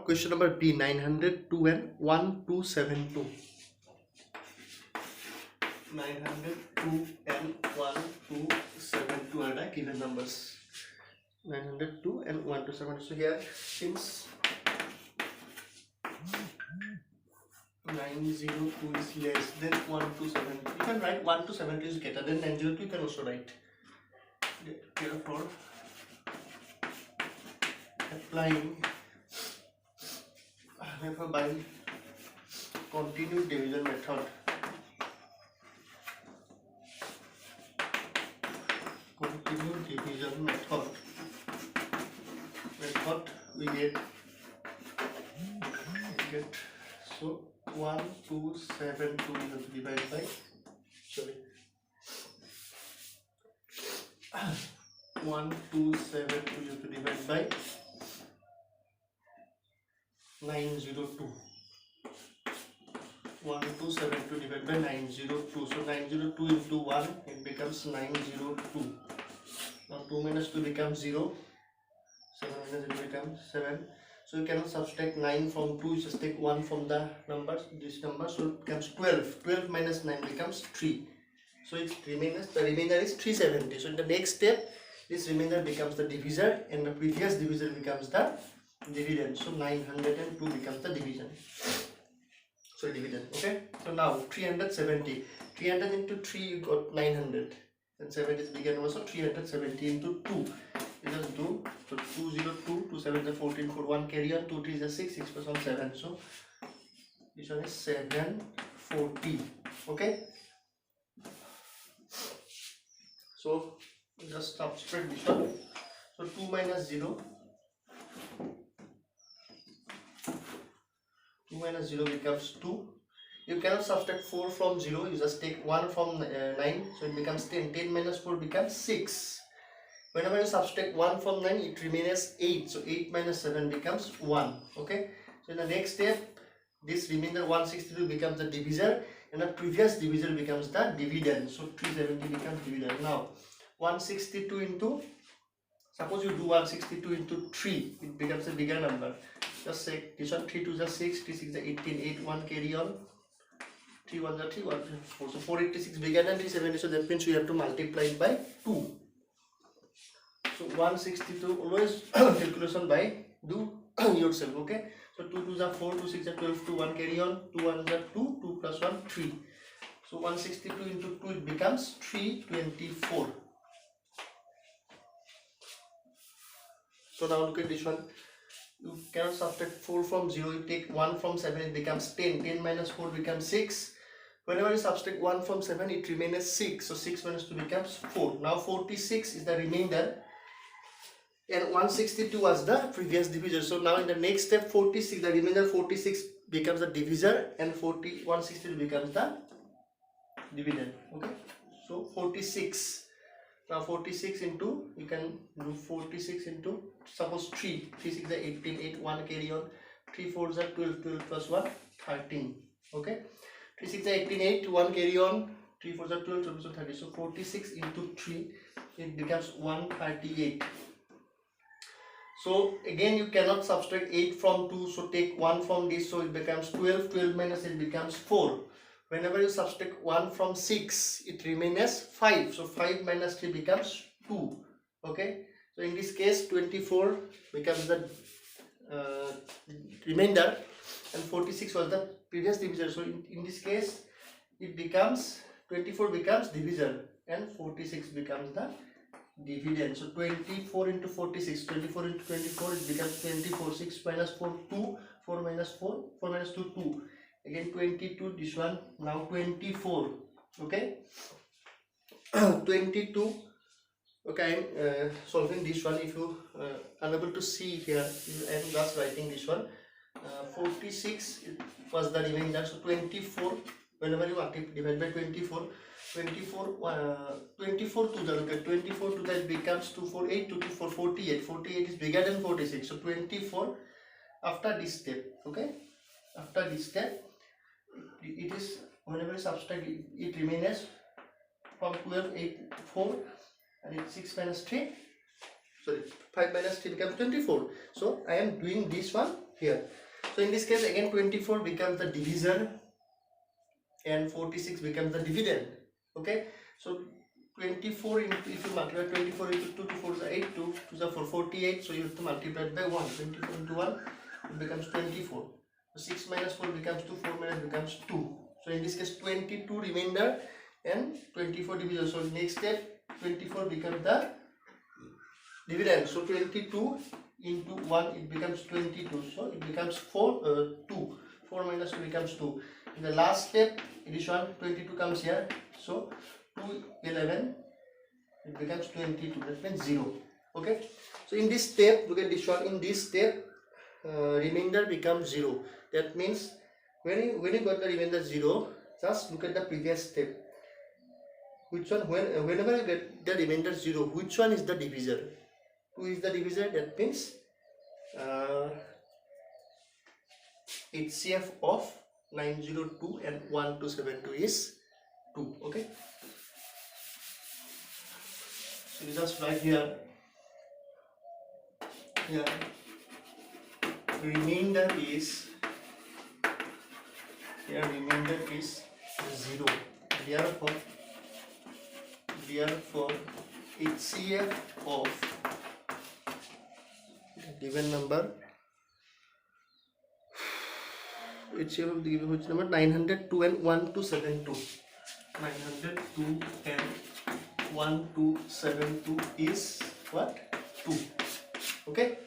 question number B, 902 and 1272. 902 and 1272 are the given numbers. 902 and 1272. So here, since 902 is less than 1272, you can write 1272 is greater than 902. You can also write. Therefore, applying by continued division method, we get so 1272 we have to divide by 1272 you have to divide by 902. 1272 divided by 902. So 902 into 1, it becomes 902. Now 2 minus 2 becomes 0. 7 minus 0 becomes 7. So you cannot subtract 9 from 2, you just take 1 from the numbers, this number, so it becomes 12. 12 minus 9 becomes 3. So the remainder is 370. So in the next step, this remainder becomes the divisor and the previous divisor becomes the dividend. So 902 becomes the division. So dividend. Okay. So now 370. 300 into 3 you got 900. And 7 is bigger number, so 370 into 2. You just do. So 202, 2 7 is 14, 4 1 carry on, 2 3 is 6, 6 plus 1 7. So this one is 740. Okay. So just subtract this one. So 2 minus 0. 2 minus 0 becomes 2. You cannot subtract 4 from 0. You just take 1 from 9. So it becomes 10. 10 minus 4 becomes 6. Whenever you subtract 1 from 9, it remains 8. So 8 minus 7 becomes 1. Okay. So in the next step, this remainder 162 becomes the divisor and the previous divisor becomes the dividend. So 370 becomes dividend. Now 162 into, suppose you do 162 into 3, it becomes a bigger number. Just say this one, 3 2 is 6, 3 6 is 18, 8 1 carry on, 3 1 is 3, 1 4. So 486 bigger than 370, so that means you have to multiply it by 2. So 162, always calculation by do yourself, okay? So 2 2 is 4, 2 6 is 12, 2 1 carry on, 2 1 is 2, 2 plus 1 3. So 162 into 2 it becomes 324. So now look at this one. You cannot subtract 4 from 0, you take 1 from 7, it becomes 10. 10 minus 4 becomes 6. Whenever you subtract 1 from 7, it remains 6. So 6 minus 2 becomes 4. Now 46 is the remainder and 162 was the previous divisor. So now in the next step, 46, the remainder 46 becomes the divisor and 162 becomes the dividend. Okay, so 46. Now 46 into, you can do 46 into, suppose 3 6 is 18, 8 1 carry on, 3 4 is 12, 12 plus 1 13. Okay, 3 6 is 18, 8 1 carry on, 3 4 is 12, 12 plus 1 30. So 46 into 3, it becomes 138. So again you cannot subtract 8 from 2, so take 1 from this, so it becomes 12. 12 minus it becomes 4. Whenever you subtract 1 from 6, it remains 5. So 5 minus 3 becomes 2. Okay. So in this case, 24 becomes the remainder and 46 was the previous divisor. So in this case, it becomes 24 becomes divisor and 46 becomes the dividend. So 24 into 46, 24 into 24, it becomes 24. 6 minus 4, 2. 4 minus 4, 4 minus 2, 2. Again 22, this one, now 24. Okay. 22. Okay, I'm solving this one. If you unable to see here, I am just writing this one. 46 was the remainder. So 24, whenever you divide by 24, 24 to the, look at 24 to that becomes 248, 2 4 48. 48 is bigger than 46. So 24 after this step. Okay, after this step, it is, whenever you subtract it remains from 12, 8 4 and it's 6 minus 3, sorry, 5 minus 3 becomes 24. So I am doing this one here. So in this case again 24 becomes the divisor and 46 becomes the dividend. Okay, so 24 into, if you multiply 24 into 2, 2 4 is 8, 2 2 is 4, 48, so you have to multiply it by 1. 24 into 1, it becomes 24. So 6 minus 4 becomes 2, 4 minus becomes 2. So in this case 22 remainder and 24 divisor. So next step 24 becomes the dividend. So 22 into 1, it becomes 22. So it becomes 2. 4 minus 2 becomes 2. In the last step, addition 22 comes here. So 2, 11, it becomes 22. That means 0. Okay. So in this step, look at this one. In this step, remainder becomes 0. That means when you got the remainder 0, just look at the previous step. Which one? Whenever you get the remainder 0, which one is the divisor? 2 is the divisor. That means HCF of 902 and 1272 is 2. Okay. So you just write here. Remainder is 0. Therefore HCF of given number, HCF of the given which number 902 and 1272. 902 and 1272 is what? 2. Okay.